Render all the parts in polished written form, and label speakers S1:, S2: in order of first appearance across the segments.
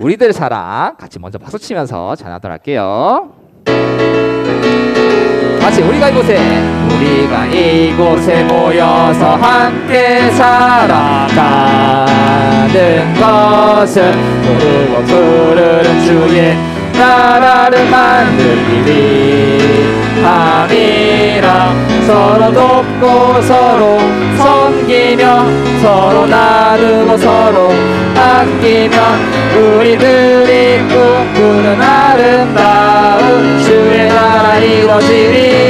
S1: 우리들 사랑 같이 먼저 박수 치면서 찬양하도록 할게요. 같이 우리가 이곳에 모여서 함께 살아가는 것은 부르고 부르는 주의 나라를 만들기 위함이라. 서로 돕고 서로 섬기며 서로 나누고 서로 아끼며 우리들이 꿈꾸는 아름다운 주의 나라 이루어지리.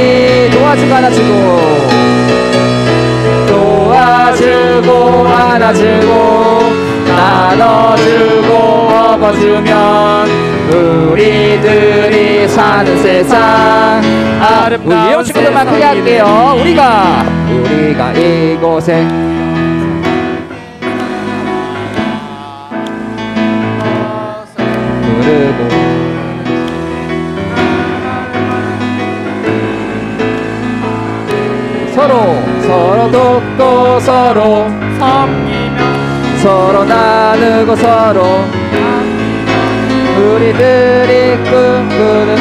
S1: 도와주고 안아주고 나눠주고 업어주면 우리들이 사는 세상 아름다운. 우리 예원 친구들만 크게 할게요. 우리가 이곳에 부르고 서로 돕고 서로
S2: 섬기며
S1: 서로 나누고 서로 우리들이 꿈꾸는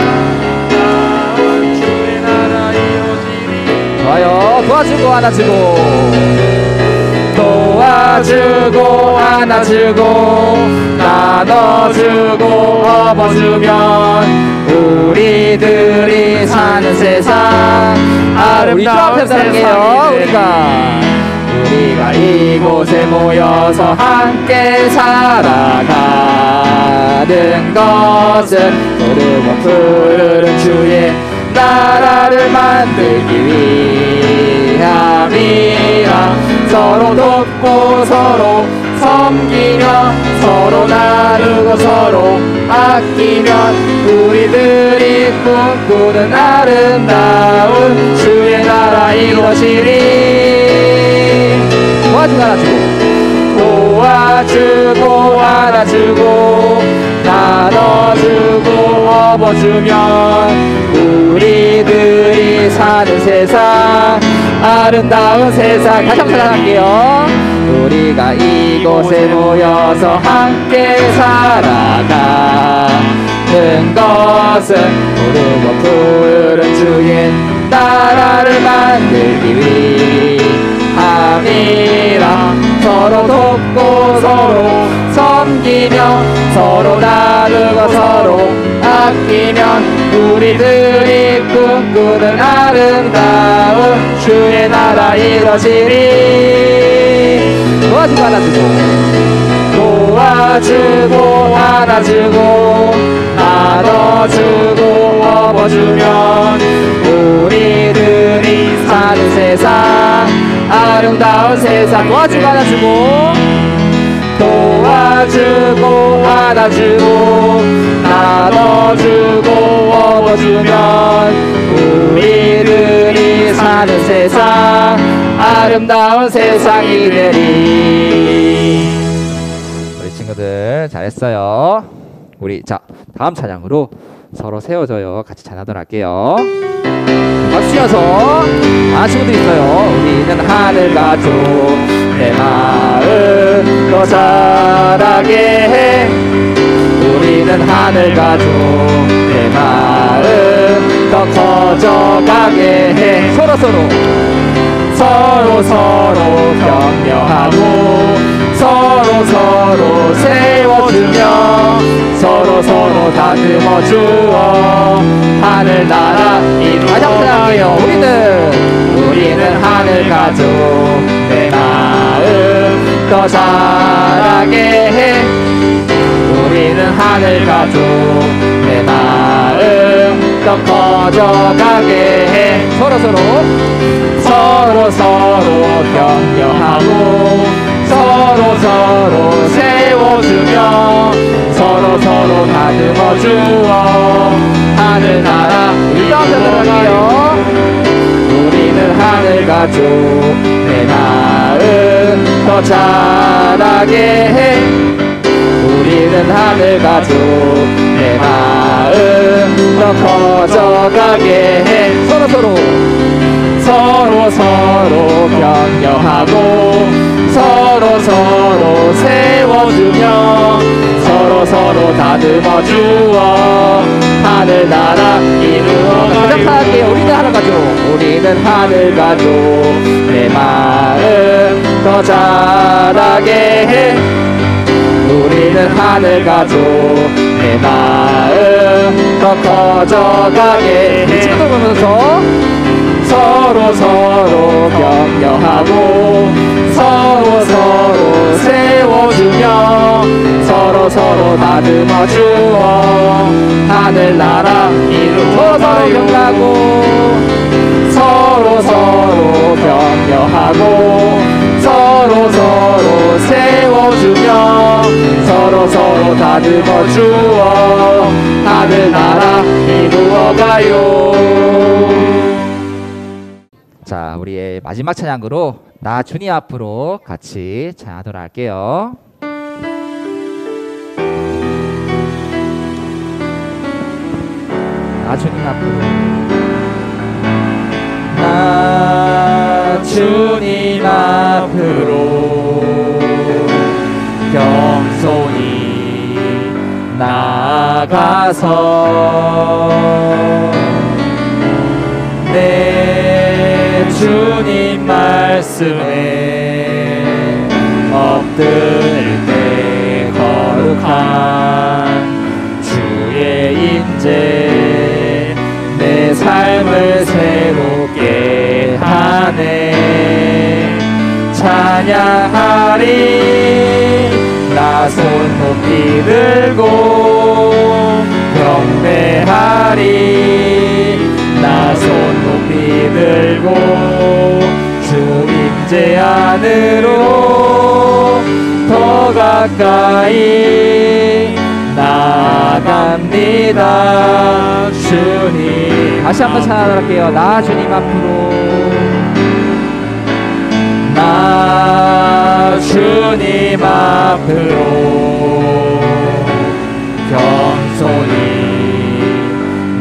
S2: 주의 나라 이루어지리.
S1: 좋아요. 도와주고 안아주고 나눠주고 업어주면 우리들이 사는 세상 아름다운 세상이에요. 우리가 이곳에 모여서 함께 살아가는 것은 부르고 부르는 주의 나라를 만들기 위함이라. 서로 돕고 서로 섬기며 서로 나누고 서로 아끼면 우리들이 꿈꾸는 아름다운 주의 나라 이루어지리. 도와주고 안아주고 나눠주고 업어주면 우리들이 사는 세상 아름다운 세상. 다시 한번 사랑할게요. 우리가 이곳에 모여서 함께 살아가는 것은 부르고 부르는 주의 나라를 만들기 위함이라. 서로 돕고 서로 섬기며 서로 나누고 서로 아끼면 우리들이 꿈꾸는 아름다운 주의 나라 이루어지리. 도와주고 안아주고 나눠주고 업어주면 우리들이 사는 세상 아름다운 세상. 도와주고 안아주고 나눠주고 업어주면 우리들이 사는 세상 아름다운 세상이 되리. 우리 친구들 잘했어요. 우리 자 다음 찬양으로 서로 세워져요. 같이 찬양하도록 할게요. 박수 치면서 친구들 있어요. 우리는 하늘 가족 내 마음 더 자라게 해. 우리는 하늘 가족 내 마음 더 커져가게 해. 서로 격려하고 서로 세워주며 서로 다듬어 주어 하늘나라 이루어지게요. 우리는 하늘 가족 내 마음 더 자라게 해. 우리는 하늘 가족 내 마음 더 커져가게 해. 서로 격려하고 서로 세워주며 서로 다듬어 주어 하늘나라 이루어지게요. 우리는 하늘 가족 내 마음 더 자라게 해. 우리는 하늘 가족 내 마음 더 커져가게 해. 서로 격려하고 서로 세워주며 서로 서로 다듬어 주어 하늘나라 이루어가요. 시작할게요. 우리는 하늘 가족, 우리는 하늘 가족. 내 마음 더 자라게 해. 우리는 하늘 가족. 내 마음 더 커져가게 해. 친구들 보면서 서로 격려하고 서로 세워주며 서로 다듬어 주어 하늘나라 이루어 서로 격려하고 서로 격려하고 서로 세워주며 서로 다듬어 주어 하늘나라 이루어가요. 자, 우리의 마지막 찬양으로 나 주님 앞으로 같이 찬양하도록 할게요. 나 주님 앞으로, 나 주님 앞으로 겸손히 나아가서 내 주님 말씀에 엎드릴 때 거룩한 주의 인재 내 삶을 새롭게 하네. 찬양하리 나 손 높이 들고 경배하리 나 손 높이 들고 주 임재 안으로 더 가까이 나아갑니다. 주님 다시 한번 찬양할게요. 나 주님 앞으로, 나 주님 앞으로 겸손히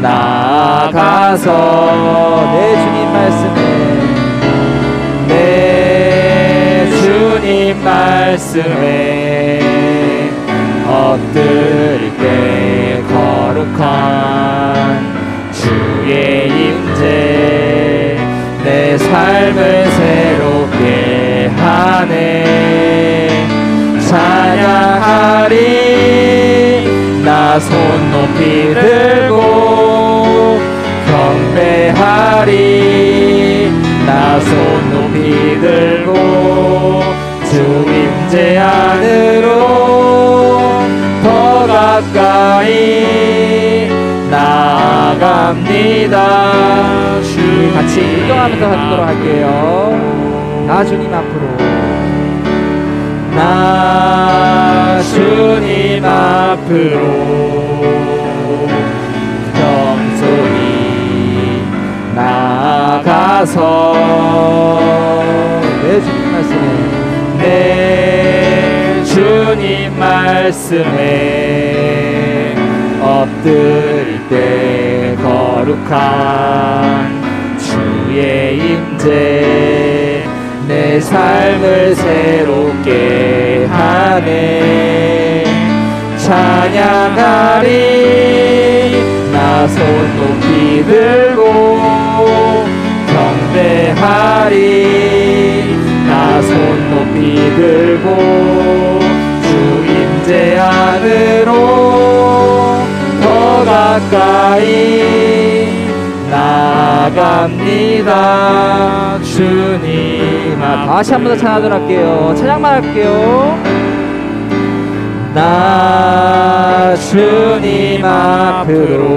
S1: 나아가서 내 주님 말씀에 내 주님 말씀에 엎드릴 때 거룩한 주의 임재 내 삶을 새롭게 하네. 찬양하리 나 손 높이 들고 경배하리 나 손 높이 들고 주 임재 안으로 더 가까이 나아갑니다. 주님 같이 일동하면서 하도록 할게요. 나 주님 앞으로, 나 주님 앞으로 겸손히 나아가서 내 주님 말씀에 내 주님 말씀에 엎드릴 때 거룩한 주의 임재 내 삶을 새롭게 하네. 찬양하리 나 손 높이 들고 경배하리 나 손 높이 들고 주 임재 안으로 더 가까이 나아갑니다. 주님 다시 한 번 더 찬양하도록 할게요. 찬양만 할게요. 나 주님 앞으로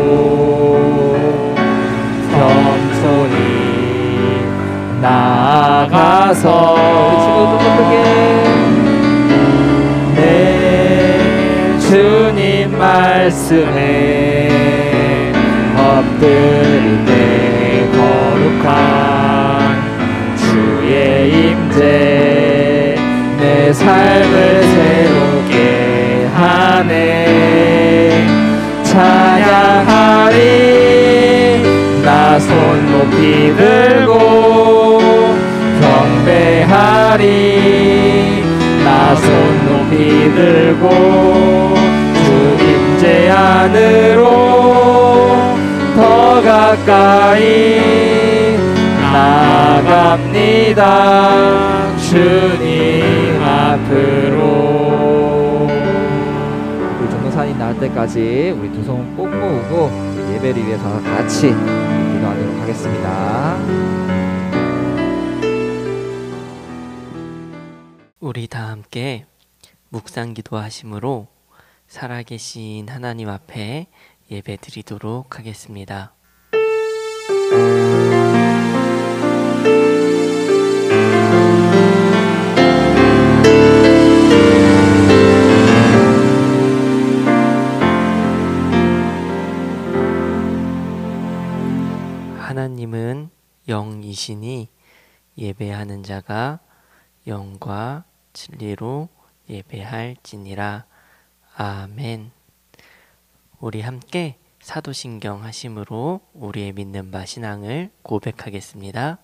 S1: 겸손히 나아가서 우리 친구들 어떻게 내 주님 말씀에 엎드릴 때 거룩한 주의 임재 내 삶을 새롭게 하네. 찬양하리 나 손 높이 들고 경배하리 나 손 높이 들고 주 안으로 더 가까이 나갑니다. 주님 앞으로. 우리 전도사님 나올 때까지 우리 두 손 꼭 모으고 예배를 위해서 같이 기도하도록 하겠습니다.
S3: 우리 다 함께 묵상 기도하심으로 살아계신 하나님 앞에 예배 드리도록 하겠습니다. 하나님은 영이시니 예배하는 자가 영과 진리로 예배할지니라. 아멘. 우리 함께 사도신경 하심으로 우리의 믿는 바 신앙을 고백하겠습니다.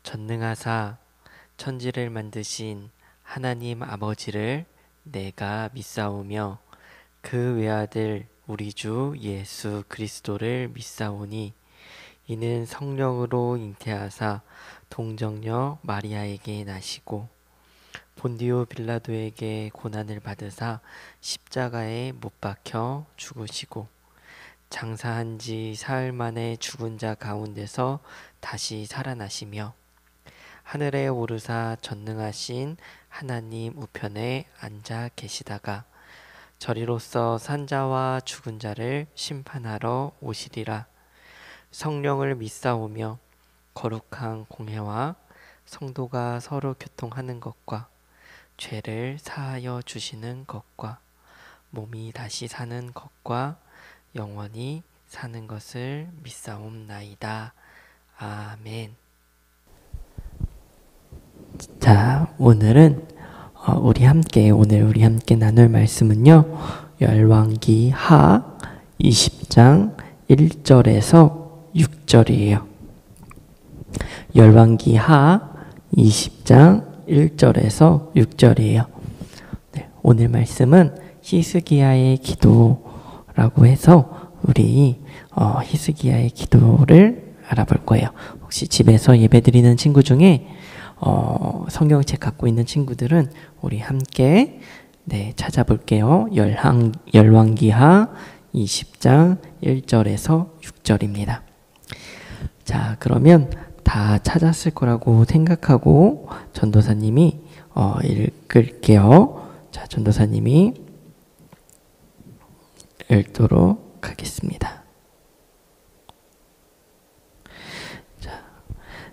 S3: 전능하사 천지를 만드신 하나님 아버지를 내가 믿사오며 그 외아들 우리 주 예수 그리스도를 믿사오니 이는 성령으로 잉태하사 동정녀 마리아에게 나시고 본디오 빌라도에게 고난을 받으사 십자가에 못 박혀 죽으시고 장사한 지 사흘 만에 죽은 자 가운데서 다시 살아나시며 하늘에 오르사 전능하신 하나님 우편에 앉아 계시다가 저리로서 산자와 죽은 자를 심판하러 오시리라. 성령을 믿사오며 거룩한 공회와 성도가 서로 교통하는 것과 죄를 사하여 주시는 것과 몸이 다시 사는 것과 영원히 사는 것을 믿사옵나이다. 아멘. 자, 오늘 우리 함께 나눌 말씀은요, 열왕기하 20장 1절에서 6절이에요. 열왕기하 20장 1절에서 6절이에요. 네, 오늘 말씀은 히스기야의 기도라고 해서 우리 히스기야의 기도를 알아볼 거예요. 혹시 집에서 예배드리는 친구 중에 성경책 갖고 있는 친구들은 우리 함께 찾아볼게요. 열왕기하 20장 1절에서 6절입니다. 자, 그러면 다 찾았을 거라고 생각하고 전도사님이 읽을게요. 자, 전도사님이 읽도록 하겠습니다. 자,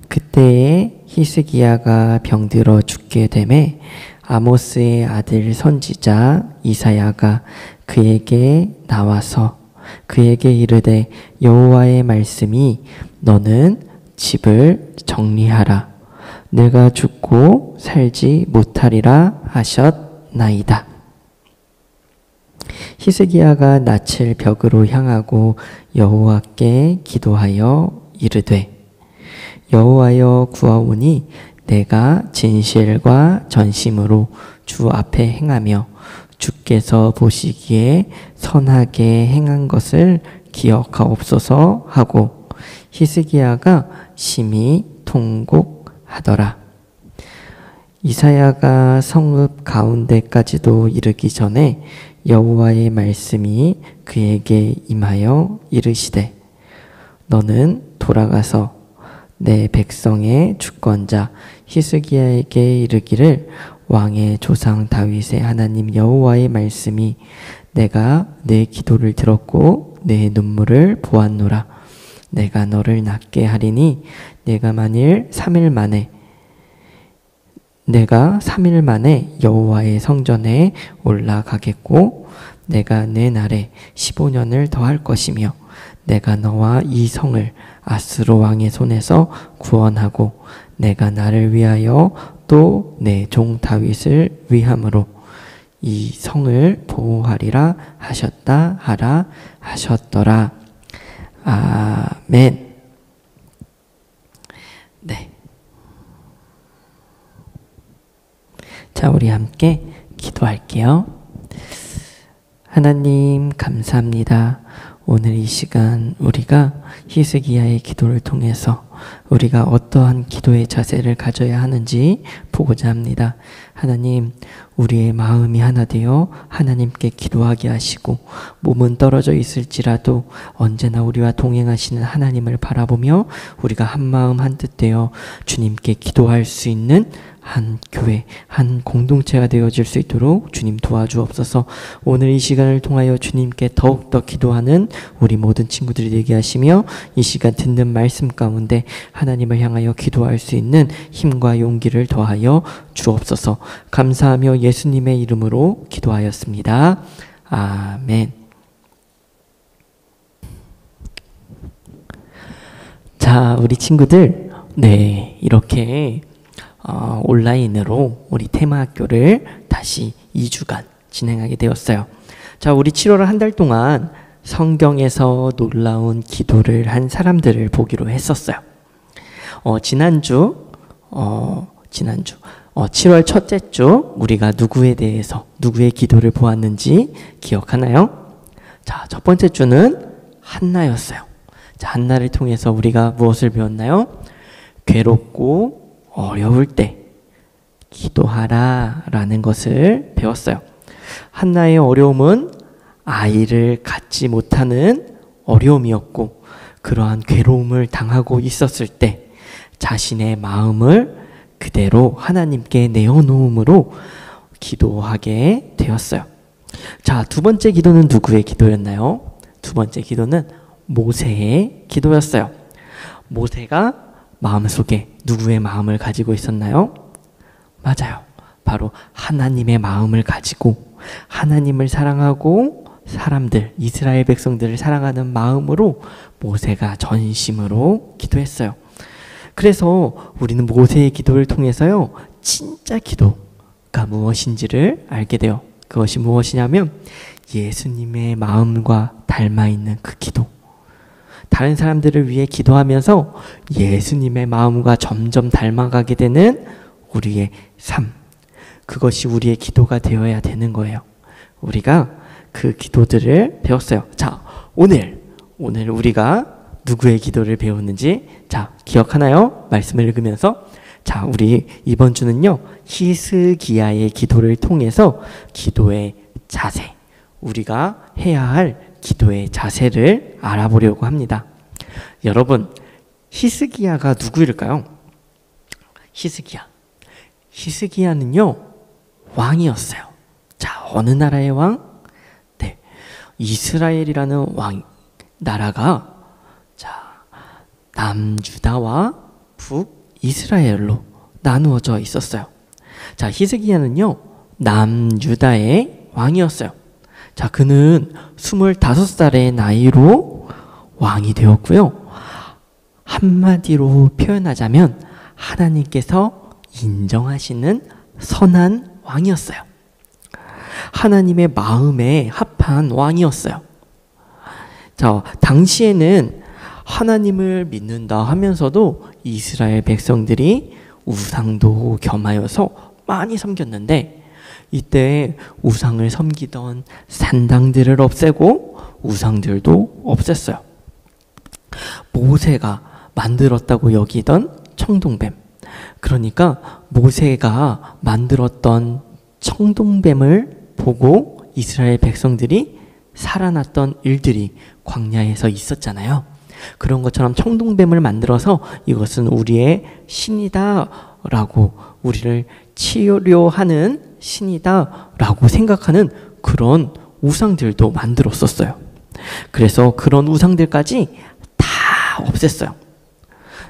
S3: 그때에 히스기야가 병들어 죽게 되매 아모스의 아들 선지자 이사야가 그에게 나와서 그에게 이르되 여호와의 말씀이 너는 집을 정리하라. 내가 죽고 살지 못하리라 하셨나이다. 히스기야가 낯을 벽으로 향하고 여호와께 기도하여 이르되 여호와여 구하오니 내가 진실과 전심으로 주 앞에 행하며 주께서 보시기에 선하게 행한 것을 기억하옵소서 하고 히스기야가 심히 통곡하더라. 이사야가 성읍 가운데까지도 이르기 전에 여호와의 말씀이 그에게 임하여 이르시되 너는 돌아가서 내 백성의 주권자 히스기야에게 이르기를 왕의 조상 다윗의 하나님 여호와의 말씀이 내가 내 기도를 들었고 내 눈물을 보았노라. 내가 너를 낫게 하리니 내가 3일 만에 여호와의 성전에 올라가겠고 내가 내 날에 15년을 더할 것이며 내가 너와 이 성을 아스로 왕의 손에서 구원하고 내가 나를 위하여 또 내 종 다윗을 위함으로 이 성을 보호하리라 하셨더라. 아멘. 네. 자, 우리 함께 기도할게요. 하나님 감사합니다. 오늘 이 시간 우리가 히스기야의 기도를 통해서 우리가 어떠한 기도의 자세를 가져야 하는지 보고자 합니다. 하나님, 우리의 마음이 하나 되어 하나님께 기도하게 하시고 몸은 떨어져 있을지라도 언제나 우리와 동행하시는 하나님을 바라보며 우리가 한 마음 한 뜻 되어 주님께 기도할 수 있는 한 교회, 한 공동체가 되어질 수 있도록 주님 도와주옵소서. 오늘 이 시간을 통하여 주님께 더욱더 기도하는 우리 모든 친구들이 되게 하시며 이 시간 듣는 말씀 가운데 하나님을 향하여 기도할 수 있는 힘과 용기를 더하여 주옵소서. 감사하며 예수님의 이름으로 기도하였습니다. 아멘. 자, 우리 친구들, 네, 이렇게 온라인으로 우리 테마학교를 다시 2주간 진행하게 되었어요. 자, 우리 7월 한 달 동안 성경에서 놀라운 기도를 한 사람들을 보기로 했었어요. 지난주 7월 첫째 주 우리가 누구의 기도를 보았는지 기억하나요? 자, 첫 번째 주는 한나였어요. 자, 한나를 통해서 우리가 무엇을 배웠나요? 괴롭고 어려울 때 기도하라 라는 것을 배웠어요. 한나의 어려움은 아이를 갖지 못하는 어려움이었고 그러한 괴로움을 당하고 있었을 때 자신의 마음을 그대로 하나님께 내어놓음으로 기도하게 되었어요. 자, 두 번째 기도는 누구의 기도였나요? 두 번째 기도는 모세의 기도였어요. 모세가 마음속에 누구의 마음을 가지고 있었나요? 맞아요. 바로 하나님의 마음을 가지고 하나님을 사랑하고 사람들, 이스라엘 백성들을 사랑하는 마음으로 모세가 전심으로 기도했어요. 그래서 우리는 모세의 기도를 통해서요, 진짜 기도가 무엇인지를 알게 돼요. 그것이 무엇이냐면 예수님의 마음과 닮아 있는 그 기도. 다른 사람들을 위해 기도하면서 예수님의 마음과 점점 닮아가게 되는 우리의 삶. 그것이 우리의 기도가 되어야 되는 거예요. 우리가 그 기도들을 배웠어요. 자, 오늘 우리가 누구의 기도를 배웠는지 자, 기억하나요? 말씀을 읽으면서 자, 우리 이번 주는요, 히스기야의 기도를 통해서 기도의 자세, 우리가 해야 할 기도의 자세를 알아보려고 합니다. 여러분, 히스기야가 누구일까요? 히스기야는요, 왕이었어요. 자, 어느 나라의 왕? 네, 이스라엘이라는 나라가 자, 남유다와 북이스라엘로 나누어져 있었어요. 자, 히스기야는요, 남유다의 왕이었어요. 자, 그는 25살의 나이로 왕이 되었고요. 한마디로 표현하자면 하나님께서 인정하시는 선한 왕이었어요. 하나님의 마음에 합한 왕이었어요. 자, 당시에는 하나님을 믿는다 하면서도 이스라엘 백성들이 우상도 겸하여서 많이 섬겼는데 이때 우상을 섬기던 산당들을 없애고 우상들도 없앴어요. 모세가 만들었다고 여기던 청동뱀, 그러니까 모세가 만들었던 청동뱀을 보고 이스라엘 백성들이 살아났던 일들이 광야에서 있었잖아요. 그런 것처럼 청동뱀을 만들어서 이것은 우리의 신이다 라고, 우리를 치료하는 신이다 라고 생각하는 그런 우상들도 만들었었어요. 그래서 그런 우상들까지 다 없앴어요.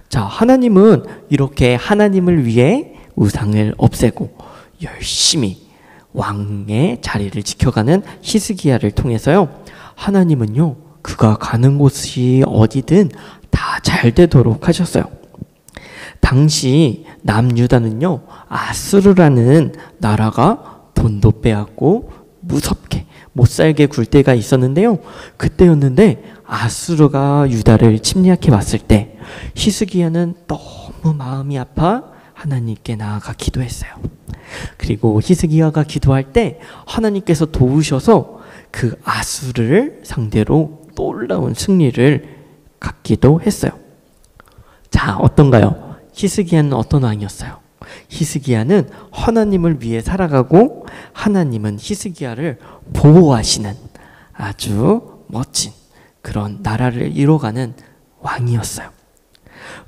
S3: 자, 하나님은 이렇게 하나님을 위해 우상을 없애고 열심히 왕의 자리를 지켜가는 히스기야를 통해서요, 하나님은요, 그가 가는 곳이 어디든 다 잘 되도록 하셨어요. 당시 남유다는요, 아수르라는 나라가 돈도 빼앗고 무섭게 못살게 굴 때가 있었는데요. 그때였는데 아수르가 유다를 침략해 왔을 때 히스기야는 너무 마음이 아파 하나님께 나아가 기도했어요. 그리고 히스기야가 기도할 때 하나님께서 도우셔서 그 아수를 상대로 놀라운 승리를 갖기도 했어요. 자, 어떤가요? 히스기야는 어떤 왕이었어요? 히스기야는 하나님을 위해 살아가고 하나님은 히스기야를 보호하시는 아주 멋진 그런 나라를 이뤄가는 왕이었어요.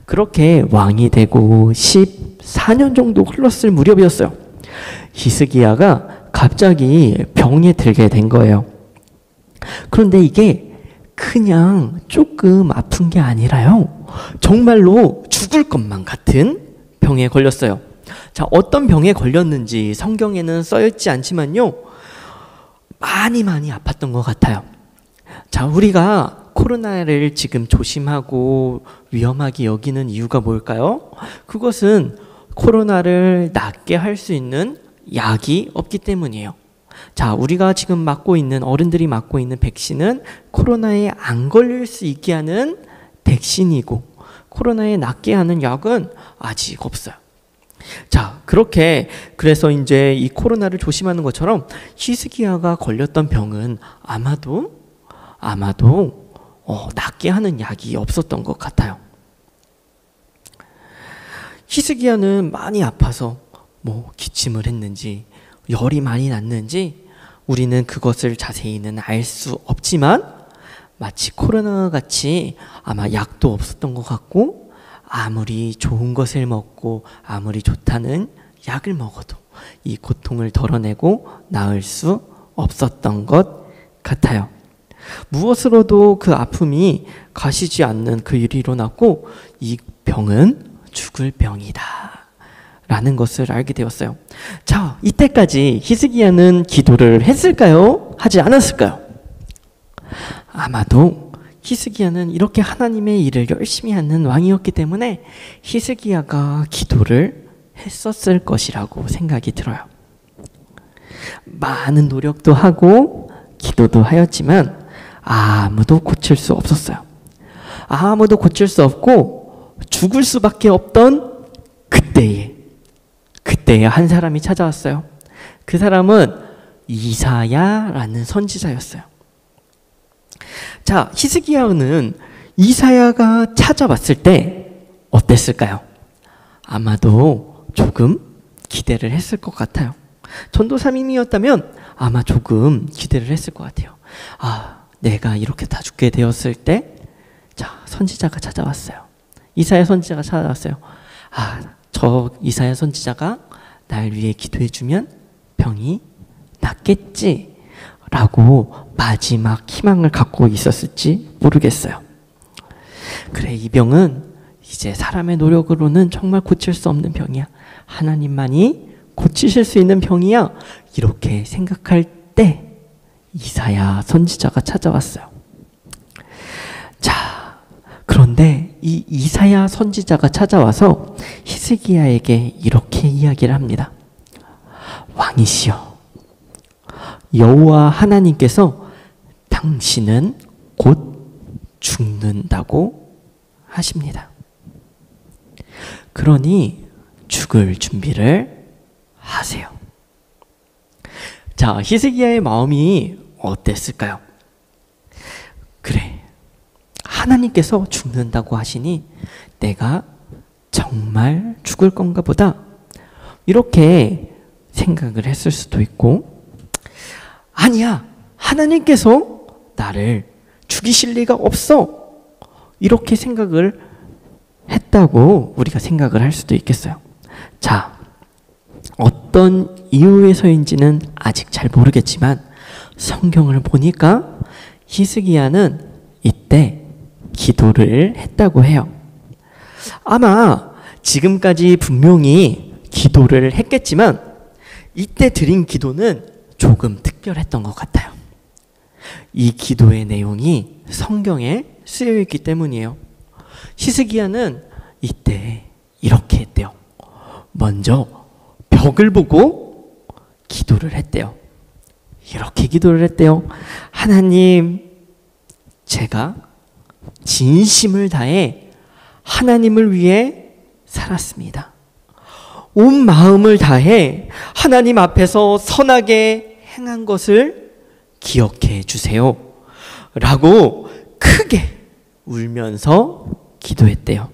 S3: 그렇게 왕이 되고 14년 정도 흘렀을 무렵이었어요. 히스기야가 갑자기 병에 들게 된 거예요. 그런데 이게 그냥 조금 아픈 게 아니라요. 정말로 죽을 것만 같은 병에 걸렸어요. 자, 어떤 병에 걸렸는지 성경에는 써있지 않지만요. 많이 아팠던 것 같아요. 자, 우리가 코로나를 지금 조심하고 위험하게 여기는 이유가 뭘까요? 그것은 코로나를 낫게 할 수 있는 약이 없기 때문이에요. 자, 우리가 지금 맞고 있는 어른들이 맞고 있는 백신은 코로나에 안 걸릴 수 있게 하는 백신이고 코로나에 낫게 하는 약은 아직 없어요. 자, 그래서 이제 이 코로나를 조심하는 것처럼 히스기야가 걸렸던 병은 아마도 낫게 하는 약이 없었던 것 같아요. 히스기야는 많이 아파서 기침을 했는지 열이 많이 났는지 우리는 그것을 자세히는 알 수 없지만 마치 코로나 같이 아마 약도 없었던 것 같고 아무리 좋은 것을 먹고 아무리 좋다는 약을 먹어도 이 고통을 덜어내고 나을 수 없었던 것 같아요. 무엇으로도 그 아픔이 가시지 않는 그 일이 일어났고 이 병은 죽을 병이다 라는 것을 알게 되었어요. 자, 이때까지 히스기야는 기도를 했을까요? 하지 않았을까요? 아마도 히스기야는 이렇게 하나님의 일을 열심히 하는 왕이었기 때문에 히스기야가 기도를 했었을 것이라고 생각이 들어요. 많은 노력도 하고 기도도 하였지만 아무도 고칠 수 없었어요. 아무도 고칠 수 없고 죽을 수밖에 없던 그때에 한 사람이 찾아왔어요. 그 사람은 이사야라는 선지자였어요. 자, 히스기야는 이사야가 찾아왔을 때 어땠을까요? 아마도 조금 기대를 했을 것 같아요. 전도사님이었다면 아마 조금 기대를 했을 것 같아요. 아, 내가 이렇게 다 죽게 되었을 때, 자, 선지자가 찾아왔어요. 이사야 선지자가 찾아왔어요. 아, 저 이사야 선지자가 날 위해 기도해주면 병이 낫겠지 라고 마지막 희망을 갖고 있었을지 모르겠어요. 그래, 이 병은 이제 사람의 노력으로는 정말 고칠 수 없는 병이야. 하나님만이 고치실 수 있는 병이야. 이렇게 생각할 때 이사야 선지자가 찾아왔어요. 자, 그런데 이 이사야 선지자가 찾아와서 히스기야에게 이렇게 이야기를 합니다. 왕이시여, 여호와 하나님께서 당신은 곧 죽는다고 하십니다. 그러니 죽을 준비를 하세요. 자, 히스기야의 마음이 어땠을까요? 그래, 하나님께서 죽는다고 하시니 내가 정말 죽을 건가 보다 이렇게 생각을 했을 수도 있고, 아니야, 하나님께서 나를 죽이실 리가 없어 이렇게 생각을 했다고 우리가 생각을 할 수도 있겠어요. 자, 어떤 이유에서인지는 아직 잘 모르겠지만 성경을 보니까 히스기야는 이때 기도를 했다고 해요. 아마 지금까지 분명히 기도를 했겠지만 이때 드린 기도는 조금 특별했던 것 같아요. 이 기도의 내용이 성경에 쓰여 있기 때문이에요. 히스기야는 이때 이렇게 했대요. 먼저 벽을 보고 기도를 했대요. 이렇게 기도를 했대요. 하나님, 제가 진심을 다해 하나님을 위해 살았습니다. 온 마음을 다해 하나님 앞에서 선하게 행한 것을 기억해 주세요. 라고 크게 울면서 기도했대요.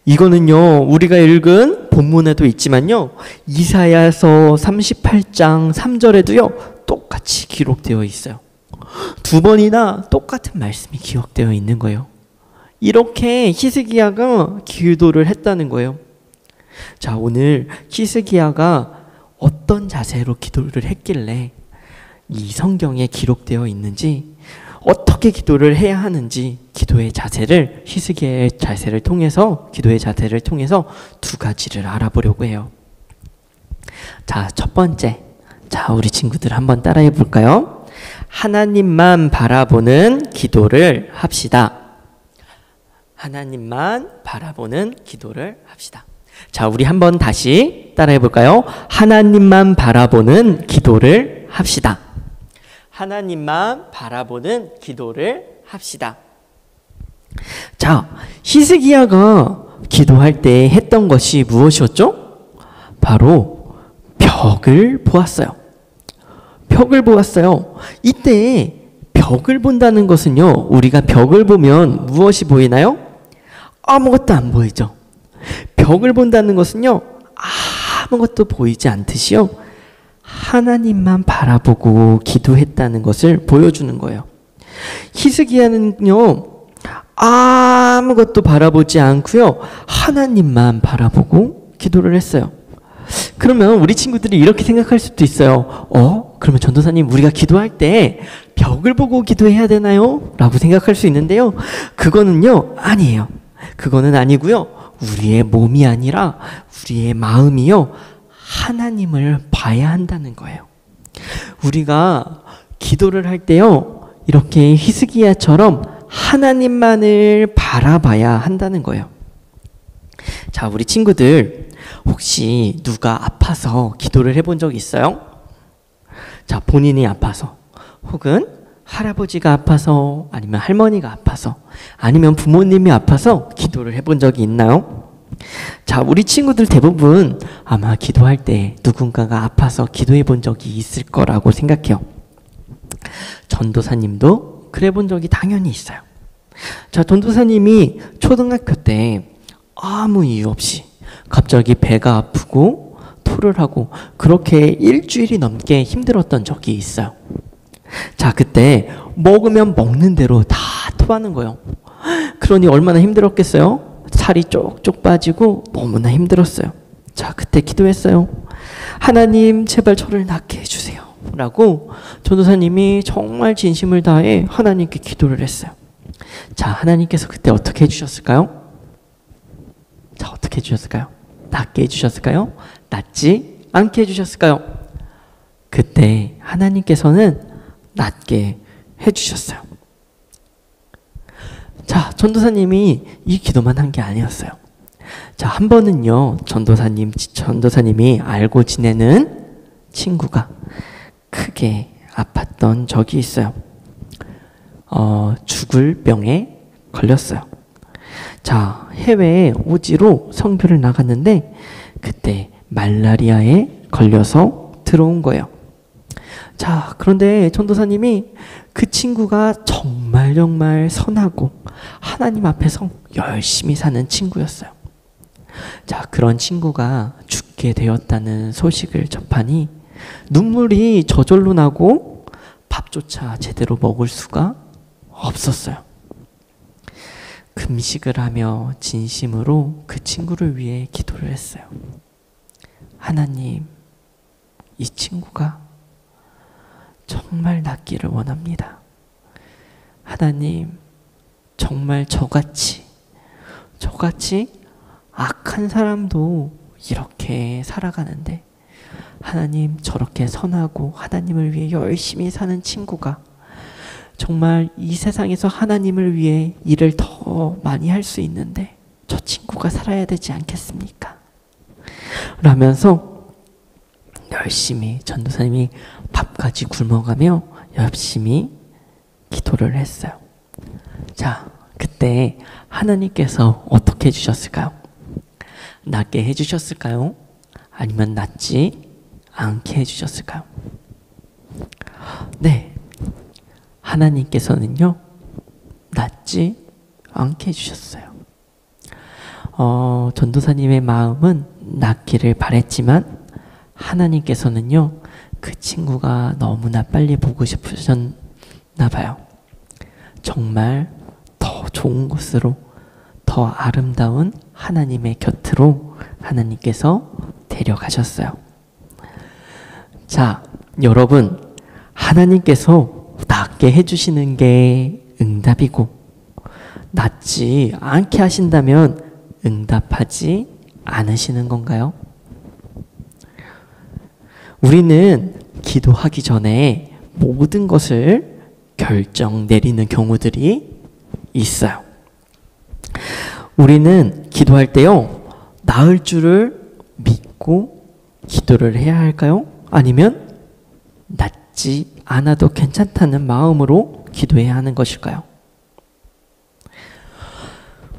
S3: 이거는요, 우리가 읽은 본문에도 있지만요, 이사야서 38장 3절에도요, 똑같이 기록되어 있어요. 두 번이나 똑같은 말씀이 기억되어 있는 거예요. 이렇게 히스기야가 기도를 했다는 거예요. 자, 오늘 히스기야가 어떤 자세로 기도를 했길래 이 성경에 기록되어 있는지, 어떻게 기도를 해야 하는지, 기도의 자세를, 히스기야의 자세를 통해서, 기도의 자세를 통해서 두 가지를 알아보려고 해요. 자, 첫 번째. 자, 우리 친구들 한번 따라해 볼까요? 하나님만 바라보는 기도를 합시다. 하나님만 바라보는 기도를 합시다. 자, 우리 한번 다시 따라해 볼까요? 하나님만 바라보는 기도를 합시다. 하나님만 바라보는 기도를 합시다. 자, 히스기야가 기도할 때 했던 것이 무엇이었죠? 바로 벽을 보았어요. 벽을 보았어요. 이때 벽을 본다는 것은요, 우리가 벽을 보면 무엇이 보이나요? 아무것도 안 보이죠. 벽을 본다는 것은요, 아무것도 보이지 않듯이요, 하나님만 바라보고 기도했다는 것을 보여주는 거예요. 히스기야는요, 아무것도 바라보지 않고요, 하나님만 바라보고 기도를 했어요. 그러면 우리 친구들이 이렇게 생각할 수도 있어요. 그러면 전도사님, 우리가 기도할 때 벽을 보고 기도해야 되나요? 라고 생각할 수 있는데요, 그거는요, 아니에요. 그거는 아니고요, 우리의 몸이 아니라 우리의 마음이요, 하나님을 봐야 한다는 거예요. 우리가 기도를 할 때요, 이렇게 히스기야처럼 하나님만을 바라봐야 한다는 거예요. 자, 우리 친구들, 혹시 누가 아파서 기도를 해본 적 있어요? 자, 본인이 아파서, 혹은 할아버지가 아파서, 아니면 할머니가 아파서, 아니면 부모님이 아파서 기도를 해본 적이 있나요? 자, 우리 친구들 대부분 아마 기도할 때 누군가가 아파서 기도해 본 적이 있을 거라고 생각해요. 전도사님도 그래 본 적이 당연히 있어요. 자, 전도사님이 초등학교 때 아무 이유 없이 갑자기 배가 아프고 토를 하고 그렇게 일주일이 넘게 힘들었던 적이 있어요. 자, 그때 먹으면 먹는 대로 다 토하는 거예요. 그러니 얼마나 힘들었겠어요? 살이 쪽쪽 빠지고 너무나 힘들었어요. 자, 그때 기도했어요. 하나님, 제발 저를 낫게 해주세요. 라고 전도사님이 정말 진심을 다해 하나님께 기도를 했어요. 자, 하나님께서 그때 어떻게 해주셨을까요? 자, 어떻게 해주셨을까요? 낫게 해주셨을까요? 낫지 않게 해주셨을까요? 그때 하나님께서는 낫게 해주셨어요. 자, 전도사님이 이 기도만 한 게 아니었어요. 자, 한 번은요, 전도사님이 알고 지내는 친구가 크게 아팠던 적이 있어요. 죽을 병에 걸렸어요. 자, 해외에 오지로 선교를 나갔는데 그때 말라리아에 걸려서 들어온 거예요. 자, 그런데 전도사님이 그 친구가 정말 선하고 하나님 앞에서 열심히 사는 친구였어요. 자, 그런 친구가 죽게 되었다는 소식을 접하니 눈물이 저절로 나고 밥조차 제대로 먹을 수가 없었어요. 금식을 하며 진심으로 그 친구를 위해 기도를 했어요. 하나님, 이 친구가 정말 낫기를 원합니다. 하나님, 정말 저같이 악한 사람도 이렇게 살아가는데 하나님, 저렇게 선하고 하나님을 위해 열심히 사는 친구가 정말 이 세상에서 하나님을 위해 일을 더 많이 할 수 있는데 저 친구가 살아야 되지 않겠습니까? 라면서 열심히 전도사님이 밥까지 굶어가며 열심히 기도를 했어요. 자, 그때 하나님께서 어떻게 해주셨을까요? 낫게 해주셨을까요? 아니면 낫지 않게 해주셨을까요? 네, 하나님께서는요 낫지 않게 해주셨어요. 전도사님의 마음은 낫기를 바랬지만 하나님께서는요 그 친구가 너무나 빨리 보고 싶으셨나 봐요. 정말 더 좋은 곳으로, 더 아름다운 하나님의 곁으로 하나님께서 데려가셨어요. 자, 여러분, 하나님께서 낫게 해주시는 게 응답이고 낫지 않게 하신다면 응답하지 않으시는 건가요? 우리는 기도하기 전에 모든 것을 결정 내리는 경우들이 있어요. 우리는 기도할 때요, 나을 줄을 믿고 기도를 해야 할까요? 아니면 낫지 않아도 괜찮다는 마음으로 기도해야 하는 것일까요?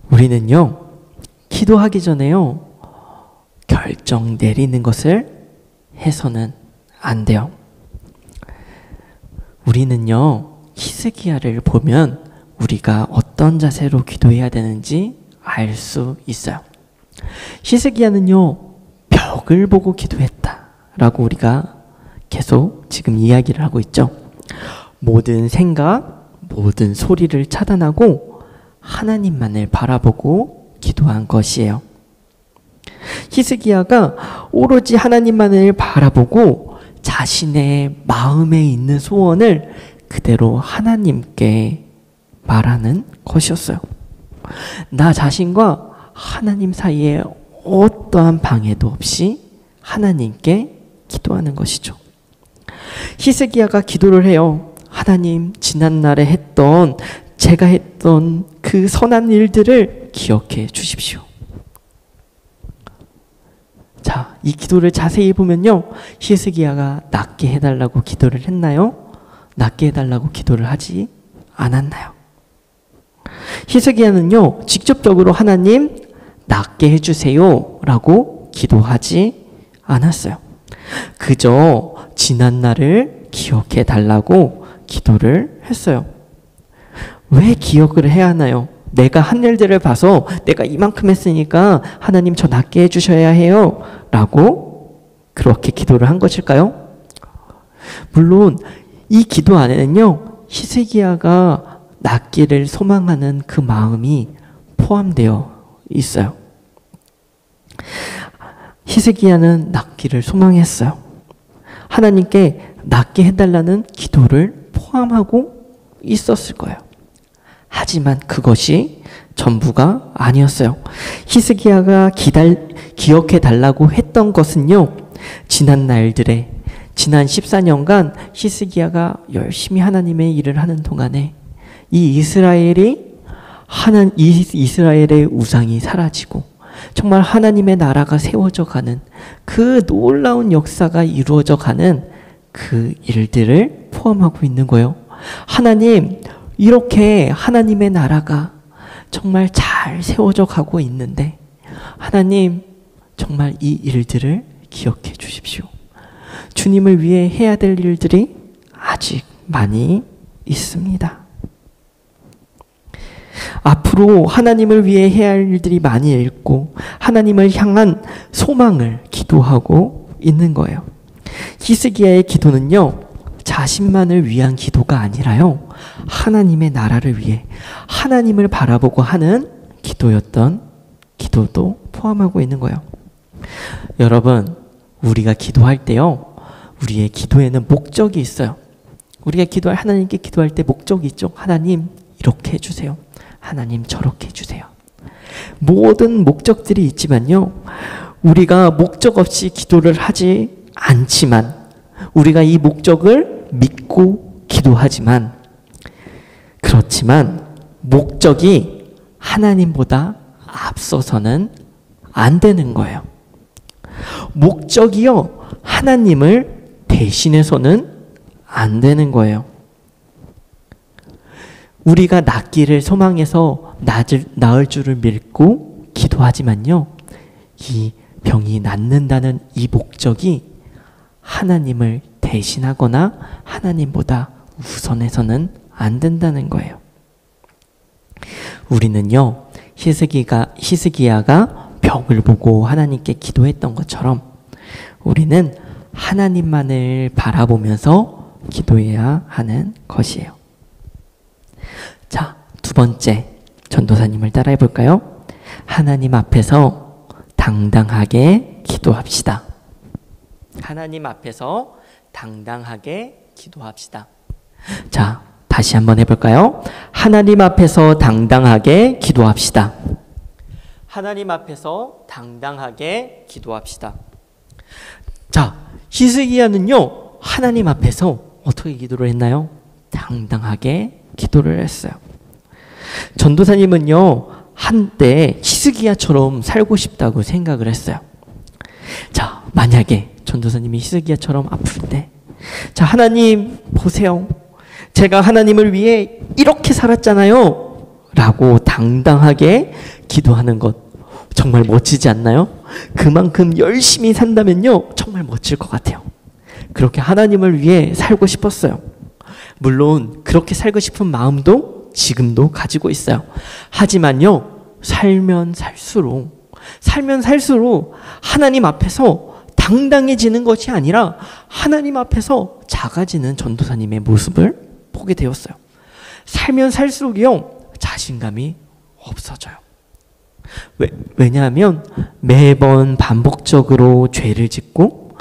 S3: 우리는요, 기도하기 전에요, 결정 내리는 것을 해서는 안 돼요. 우리는요, 히스기야를 보면 우리가 어떤 자세로 기도해야 되는지 알 수 있어요. 히스기야는요, 벽을 보고 기도했다라고 우리가 계속 지금 이야기를 하고 있죠. 모든 생각, 모든 소리를 차단하고 하나님만을 바라보고 기도한 것이에요. 히스기야가 오로지 하나님만을 바라보고 자신의 마음에 있는 소원을 그대로 하나님께 말하는 것이었어요. 나 자신과 하나님 사이에 어떠한 방해도 없이 하나님께 기도하는 것이죠. 히스기야가 기도를 해요. 하나님, 지난날에 제가 했던 그 선한 일들을 기억해 주십시오. 자, 이 기도를 자세히 보면요, 히스기야가 낫게 해달라고 기도를 했나요? 낫게 해달라고 기도를 하지 않았나요? 히스기야는요, 직접적으로 하나님 낫게 해주세요 라고 기도하지 않았어요. 그저 지난날을 기억해 달라고 기도를 했어요. 왜 기억을 해야 하나요? 내가 한 일들을 봐서 내가 이만큼 했으니까 하나님 저 낫게 해주셔야 해요 라고 그렇게 기도를 한 것일까요? 물론 이 기도 안에는요, 히스기야가 낫기를 소망하는 그 마음이 포함되어 있어요. 히스기야는 낫기를 소망했어요. 하나님께 낫게 해달라는 기도를 포함하고 있었을 거예요. 하지만 그것이 전부가 아니었어요. 히스기야가 기억해 달라고 했던 것은요, 지난 날들에, 지난 14년간 히스기야가 열심히 하나님의 일을 하는 동안에 이 이스라엘의 우상이 사라지고 정말 하나님의 나라가 세워져 가는 그 놀라운 역사가 이루어져 가는 그 일들을 포함하고 있는 거예요. 하나님, 이렇게 하나님의 나라가 정말 잘 세워져 가고 있는데 하나님, 정말 이 일들을 기억해 주십시오. 주님을 위해 해야 될 일들이 아직 많이 있습니다. 앞으로 하나님을 위해 해야 할 일들이 많이 있고 하나님을 향한 소망을 기도하고 있는 거예요. 히스기야의 기도는요, 자신만을 위한 기도가 아니라요, 하나님의 나라를 위해 하나님을 바라보고 하는 기도였던 기도도 포함하고 있는 거예요. 여러분, 우리가 기도할 때요, 우리의 기도에는 목적이 있어요. 우리가 하나님께 기도할 때 목적이 있죠. 하나님, 이렇게 해주세요. 하나님, 저렇게 해주세요. 모든 목적들이 있지만요, 우리가 목적 없이 기도를 하지 않지만, 우리가 이 목적을 믿고 기도하지만, 그렇지만 목적이 하나님보다 앞서서는 안 되는 거예요. 목적이요, 하나님을 대신해서는 안 되는 거예요. 우리가 낫기를 소망해서 나을 줄을 믿고 기도하지만요, 이 병이 낫는다는 이 목적이 하나님을 대신하거나 하나님보다 우선해서는 안 된다는 거예요. 우리는요, 히스기야가 벽을 보고 하나님께 기도했던 것처럼 우리는 하나님만을 바라보면서 기도해야 하는 것이에요. 자, 두 번째, 전도사님을 따라해 볼까요? 하나님 앞에서 당당하게 기도합시다. 하나님 앞에서 당당하게 기도합시다. 자, 다시 한번 해볼까요? 하나님 앞에서 당당하게 기도합시다. 하나님 앞에서 당당하게 기도합시다. 자, 히스기야는요, 하나님 앞에서 어떻게 기도를 했나요? 당당하게 기도를 했어요. 전도사님은요, 한때 히스기야처럼 살고 싶다고 생각을 했어요. 자, 만약에 전도사님이 히스기야처럼 아플 때, 자, 하나님 보세요. 제가 하나님을 위해 이렇게 살았잖아요. 라고 당당하게 기도하는 것 정말 멋지지 않나요? 그만큼 열심히 산다면요, 정말 멋질 것 같아요. 그렇게 하나님을 위해 살고 싶었어요. 물론 그렇게 살고 싶은 마음도 지금도 가지고 있어요. 하지만요, 살면 살수록 하나님 앞에서 당당해지는 것이 아니라 하나님 앞에서 작아지는 전도사님의 모습을 보게 되었어요. 살면 살수록이요, 자신감이 없어져요. 왜냐하면 매번 반복적으로 죄를 짓고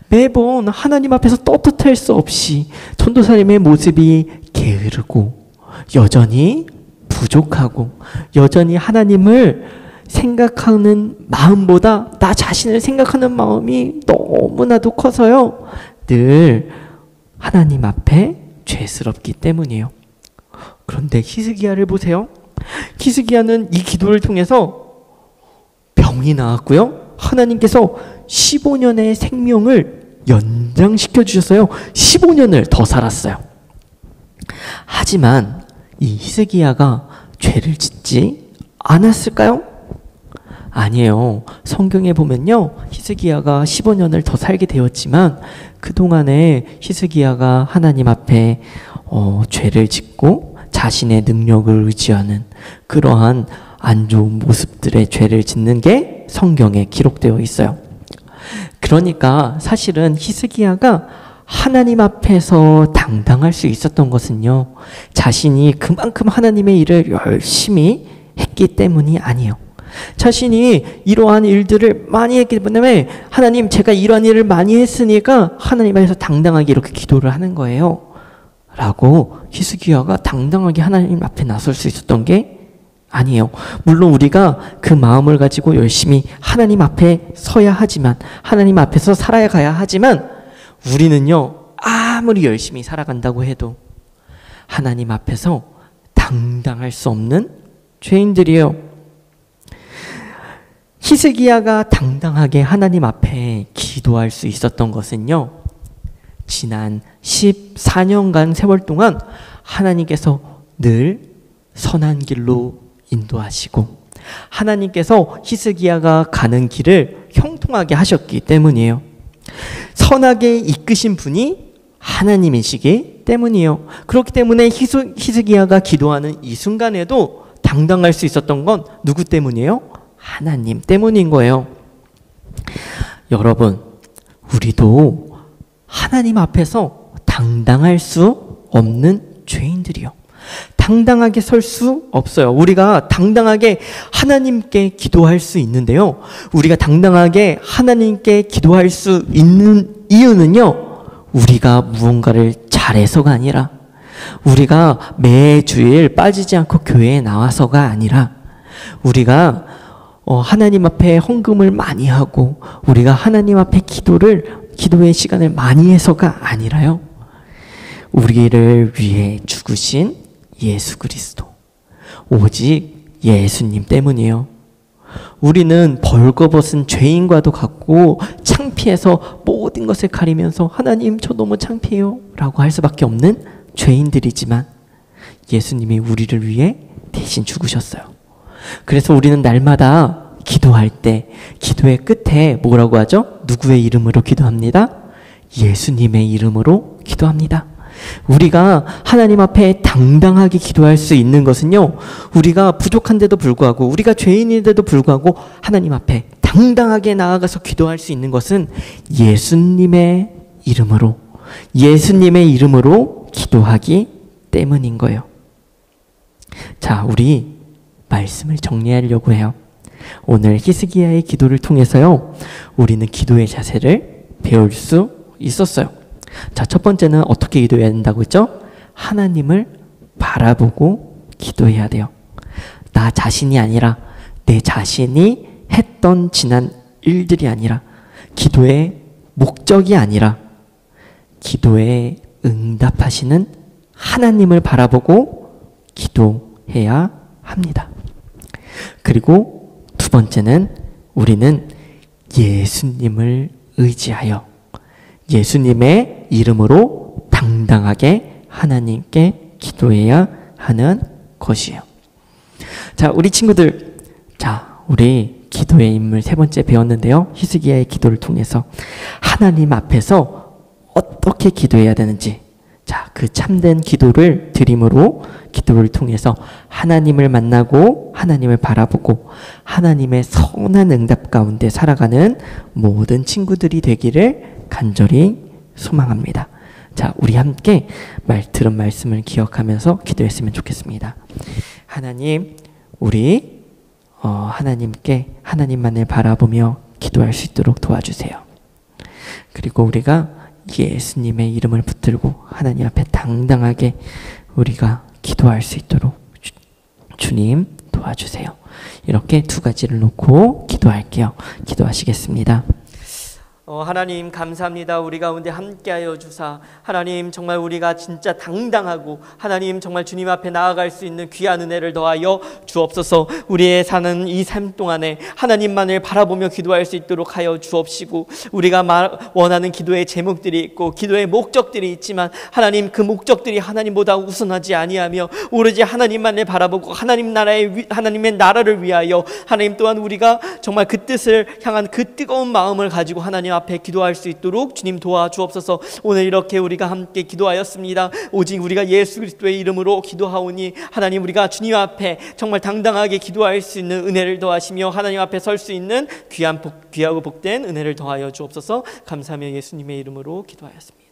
S3: 매번 하나님 앞에서 떳떳할 수 없이 전도사님의 모습이 게으르고 여전히 부족하고 여전히 하나님을 생각하는 마음보다 나 자신을 생각하는 마음이 너무나도 커서요, 늘 하나님 앞에 죄스럽기 때문이에요. 그런데 히스기야를 보세요. 히스기야는 이 기도를 통해서 병이 나았고요, 하나님께서 15년의 생명을 연장시켜 주셨어요. 15년을 더 살았어요. 하지만 이 히스기야가 죄를 짓지 않았을까요? 아니에요. 성경에 보면요, 히스기야가 15년을 더 살게 되었지만 그동안에 히스기야가 하나님 앞에 죄를 짓고 자신의 능력을 의지하는 그러한 안 좋은 모습들의 죄를 짓는 게 성경에 기록되어 있어요. 그러니까 사실은 히스기야가 하나님 앞에서 당당할 수 있었던 것은요, 자신이 그만큼 하나님의 일을 열심히 했기 때문이 아니에요. 자신이 이러한 일들을 많이 했기 때문에 하나님, 제가 이러한 일을 많이 했으니까 하나님 앞에서 당당하게 이렇게 기도를 하는 거예요 라고 히스기야가 당당하게 하나님 앞에 나설 수 있었던 게 아니에요. 물론 우리가 그 마음을 가지고 열심히 하나님 앞에 서야 하지만, 하나님 앞에서 살아가야 하지만, 우리는요, 아무리 열심히 살아간다고 해도 하나님 앞에서 당당할 수 없는 죄인들이에요. 히스기야가 당당하게 하나님 앞에 기도할 수 있었던 것은요, 지난 14년간 세월 동안 하나님께서 늘 선한 길로 인도하시고 하나님께서 히스기야가 가는 길을 형통하게 하셨기 때문이에요. 선하게 이끄신 분이 하나님이시기 때문이에요. 그렇기 때문에 히스기야가 기도하는 이 순간에도 당당할 수 있었던 건 누구 때문이에요? 하나님 때문인 거예요. 여러분, 우리도 하나님 앞에서 당당할 수 없는 죄인들이요. 당당하게 설 수 없어요. 우리가 당당하게 하나님께 기도할 수 있는데요, 우리가 당당하게 하나님께 기도할 수 있는 이유는요, 우리가 무언가를 잘해서가 아니라, 우리가 매주일 빠지지 않고 교회에 나와서가 아니라, 우리가 하나님 앞에 헌금을 많이 하고 우리가 하나님 앞에 기도의 시간을 많이 해서가 아니라요, 우리를 위해 죽으신 예수 그리스도, 오직 예수님 때문이에요. 우리는 벌거벗은 죄인과도 같고 창피해서 모든 것을 가리면서 하나님, 저 너무 창피해요 라고 할 수밖에 없는 죄인들이지만 예수님이 우리를 위해 대신 죽으셨어요. 그래서 우리는 날마다 기도할 때 기도의 끝에 뭐라고 하죠? 누구의 이름으로 기도합니다? 예수님의 이름으로 기도합니다. 우리가 하나님 앞에 당당하게 기도할 수 있는 것은요, 우리가 부족한데도 불구하고, 우리가 죄인인데도 불구하고 하나님 앞에 당당하게 나아가서 기도할 수 있는 것은 예수님의 이름으로 기도하기 때문인 거예요. 자, 우리 말씀을 정리하려고 해요. 오늘 히스기야의 기도를 통해서요, 우리는 기도의 자세를 배울 수 있었어요. 자, 첫 번째는 어떻게 기도해야 된다고 했죠? 하나님을 바라보고 기도해야 돼요. 나 자신이 아니라, 내 자신이 했던 지난 일들이 아니라, 기도의 목적이 아니라, 기도에 응답하시는 하나님을 바라보고 기도해야 합니다. 그리고 두 번째는 우리는 예수님을 의지하여 예수님의 이름으로 당당하게 하나님께 기도해야 하는 것이에요. 자, 우리 친구들, 자, 우리 기도의 인물 세 번째 배웠는데요. 히스기야의 기도를 통해서 하나님 앞에서 어떻게 기도해야 되는지, 자, 그 참된 기도를 드림으로 기도를 통해서 하나님을 만나고 하나님을 바라보고 하나님의 선한 응답 가운데 살아가는 모든 친구들이 되기를 간절히 소망합니다. 자, 우리 함께 들은 말씀을 기억하면서 기도했으면 좋겠습니다. 하나님, 우리 하나님께 하나님만을 바라보며 기도할 수 있도록 도와주세요. 그리고 우리가 예수님의 이름을 붙들고 하나님 앞에 당당하게 우리가 기도할 수 있도록 주님 도와주세요. 이렇게 두 가지를 놓고 기도할게요. 기도하시겠습니다. 하나님 감사합니다. 우리 가운데 함께하여 주사 하나님 정말 우리가 진짜 당당하고 하나님 정말 주님 앞에 나아갈 수 있는 귀한 은혜를 더하여 주옵소서. 우리의 사는 이 삶 동안에 하나님만을 바라보며 기도할 수 있도록 하여 주옵시고, 우리가 원하는 기도의 제목들이 있고 기도의 목적들이 있지만 하나님 그 목적들이 하나님보다 우선하지 아니하며 오로지 하나님만을 바라보고 하나님의 나라를 위하여 하나님 또한 우리가 정말 그 뜻을 향한 그 뜨거운 마음을 가지고 하나님 앞에 기도할 수 있도록 주님 도와주옵소서. 오늘 이렇게 우리가 함께 기도하였습니다. 오직 우리가 예수 그리스도의 이름으로 기도하오니 하나님 우리가 주님 앞에 정말 당당하게 기도할 수 있는 은혜를 더하시며 하나님 앞에 설 수 있는 귀하고 복된 은혜를 더하여 주옵소서. 감사하며 예수님의 이름으로 기도하였습니다.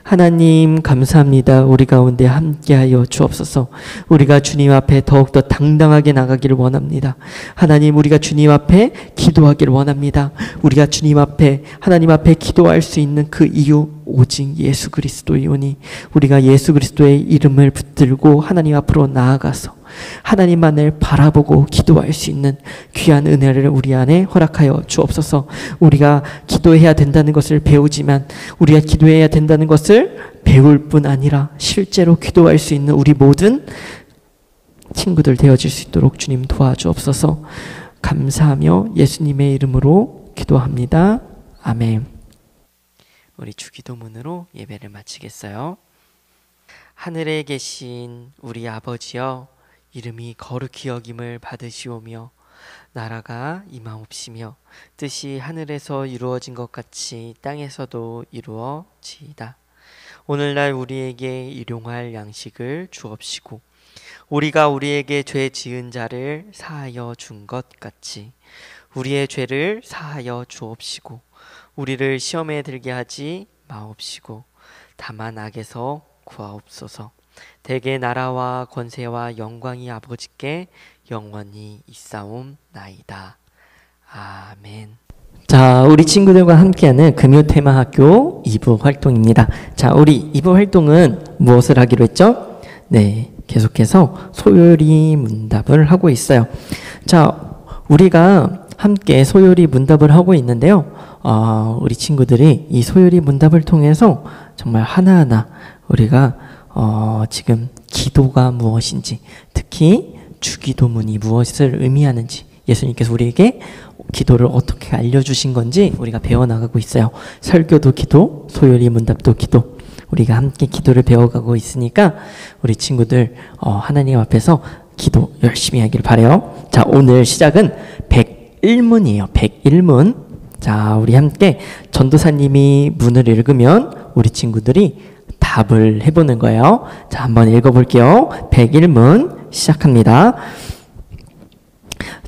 S3: 하나님 감사합니다. 우리 가운데 함께하여 주옵소서. 우리가 주님 앞에 더욱더 당당하게 나가기를 원합니다. 하나님, 우리가 주님 앞에 기도하기를 원합니다. 우리가 주님 앞에 하나님 앞에 기도할 수 있는 그 이유 오직 예수 그리스도이오니 우리가 예수 그리스도의 이름을 붙들고 하나님 앞으로 나아가서 하나님만을 바라보고 기도할 수 있는 귀한 은혜를 우리 안에 허락하여 주옵소서. 우리가 기도해야 된다는 것을 배우지만 우리가 기도해야 된다는 것을 배울 뿐 아니라 실제로 기도할 수 있는 우리 모든 친구들 되어질 수 있도록 주님 도와주옵소서. 감사하며 예수님의 이름으로 기도합니다. 아멘. 우리 주기도문으로 예배를 마치겠어요. 하늘에 계신 우리 아버지여, 이름이 거룩히 여김을 받으시오며 나라가 임하옵시며 뜻이 하늘에서 이루어진 것 같이 땅에서도 이루어지이다. 오늘날 우리에게 일용할 양식을 주옵시고 우리가 우리에게 죄 지은 자를 사하여 준 것 같이 우리의 죄를 사하여 주옵시고 우리를 시험에 들게 하지 마옵시고 다만 악에서 구하옵소서. 대개 나라와 권세와 영광이 아버지께 영원히 있사옵나이다. 아멘. 자, 우리 친구들과 함께하는 금요 테마 학교 2부 활동입니다. 자, 우리 2부 활동은 무엇을 하기로 했죠? 네, 계속해서 소요리 문답을 하고 있어요. 자, 우리가 함께 소요리 문답을 하고 있는데요. 우리 친구들이 이 소요리 문답을 통해서 정말 하나하나 우리가 지금 기도가 무엇인지, 특히 주기도문이 무엇을 의미하는지, 예수님께서 우리에게 기도를 어떻게 알려주신 건지 우리가 배워나가고 있어요. 설교도 기도, 소요리 문답도 기도, 우리가 함께 기도를 배워가고 있으니까 우리 친구들 하나님 앞에서 기도 열심히 하길 바라요. 자, 오늘 시작은 101문이에요. 101문. 자, 우리 함께 전도사님이 문을 읽으면 우리 친구들이 답을 해보는 거예요. 자, 한번 읽어볼게요. 101문 시작합니다.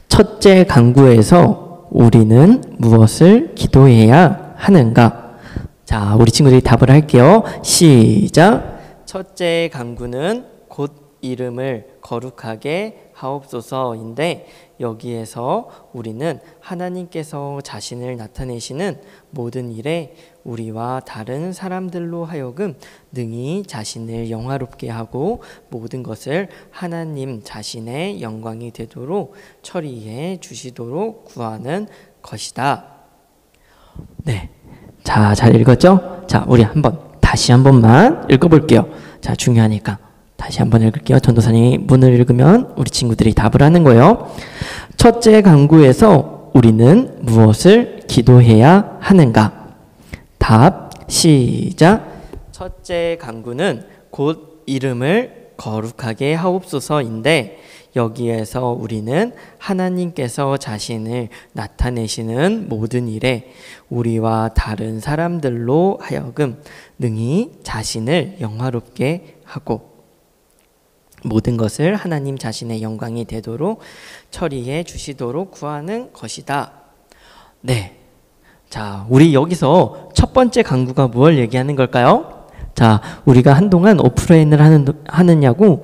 S3: 첫째 강구에서 우리는 무엇을 기도해야 하는가? 자, 우리 친구들이 답을 할게요. 시작. 첫째 강구는 곧 이름을 거룩하게 하옵소서인데, 여기에서 우리는 하나님께서 자신을 나타내시는 모든 일에 우리와 다른 사람들로 하여금 능히 자신을 영화롭게 하고 모든 것을 하나님 자신의 영광이 되도록 처리해 주시도록 구하는 것이다. 네, 자, 잘 읽었죠? 자, 우리 다시 한 번만 읽어볼게요. 자, 중요하니까 다시 한번 읽을게요. 전도사님이 문을 읽으면 우리 친구들이 답을 하는 거예요. 첫째 강구에서 우리는 무엇을 기도해야 하는가? 답, 시작. 첫째 강구는 곧 이름을 거룩하게 하옵소서인데, 여기에서 우리는 하나님께서 자신을 나타내시는 모든 일에 우리와 다른 사람들로 하여금 능히 자신을 영화롭게 하고 모든 것을 하나님 자신의 영광이 되도록 처리해 주시도록 구하는 것이다. 네. 자, 우리 여기서 첫 번째 강구가 뭘 얘기하는 걸까요? 자, 우리가 한동안 오프라인을 하느냐고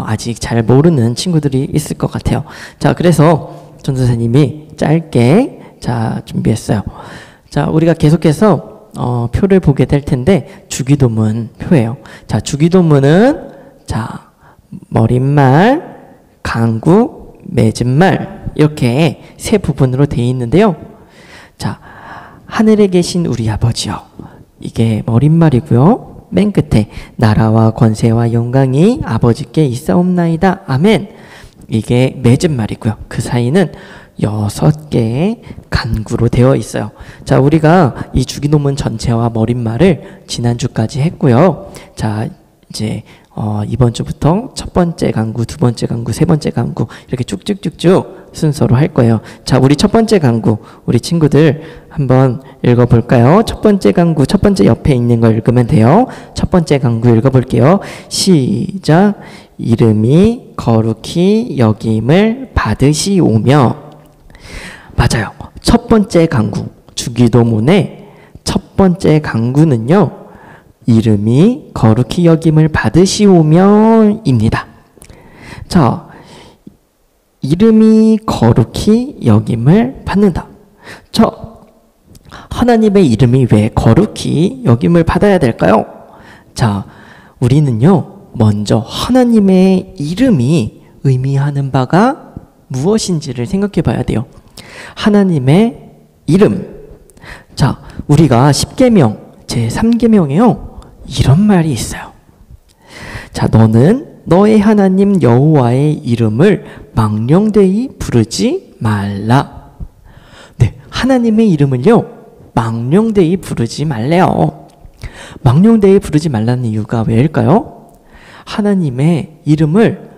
S3: 아직 잘 모르는 친구들이 있을 것 같아요. 자, 그래서 전도사님이 짧게 준비했어요. 자, 우리가 계속해서 표를 보게 될 텐데 주기도문 표예요. 자, 주기도문은 머릿말, 강구, 맺은말 이렇게 세 부분으로 되어 있는데요. 자, 하늘에 계신 우리 아버지여, 이게 머릿말이고요. 맨 끝에 나라와 권세와 영광이 아버지께 있사옵나이다. 아멘. 이게 맺은말이고요. 그 사이는 6개의 간구로 되어 있어요. 자, 우리가 이 주기도문 전체와 머릿말을 지난주까지 했고요. 자, 이제 이번 주부터 첫 번째 강구, 두 번째 강구, 세 번째 강구 이렇게 쭉쭉쭉쭉 순서로 할 거예요. 자, 우리 첫 번째 강구, 우리 친구들 한번 읽어볼까요? 첫 번째 강구, 첫 번째 옆에 있는 거 읽으면 돼요. 첫 번째 강구 읽어볼게요. 시작. 이름이 거룩히 여김을 받으시오며. 맞아요. 첫 번째 강구, 주기도문의 첫 번째 강구는요, 이름이 거룩히 여김을 받으시오며입니다. 자, 이름이 거룩히 여김을 받는다. 하나님의 이름이 왜 거룩히 여김을 받아야 될까요? 자, 우리는요, 먼저 하나님의 이름이 의미하는 바가 무엇인지를 생각해 봐야 돼요. 하나님의 이름. 자, 우리가 10계명, 제3계명에요. 이런 말이 있어요. 자, 너는 너의 하나님 여호와의 이름을 망령되이 부르지 말라. 네, 하나님의 이름을요, 망령되이 부르지 말래요. 망령되이 부르지 말라는 이유가 왜일까요? 하나님의 이름을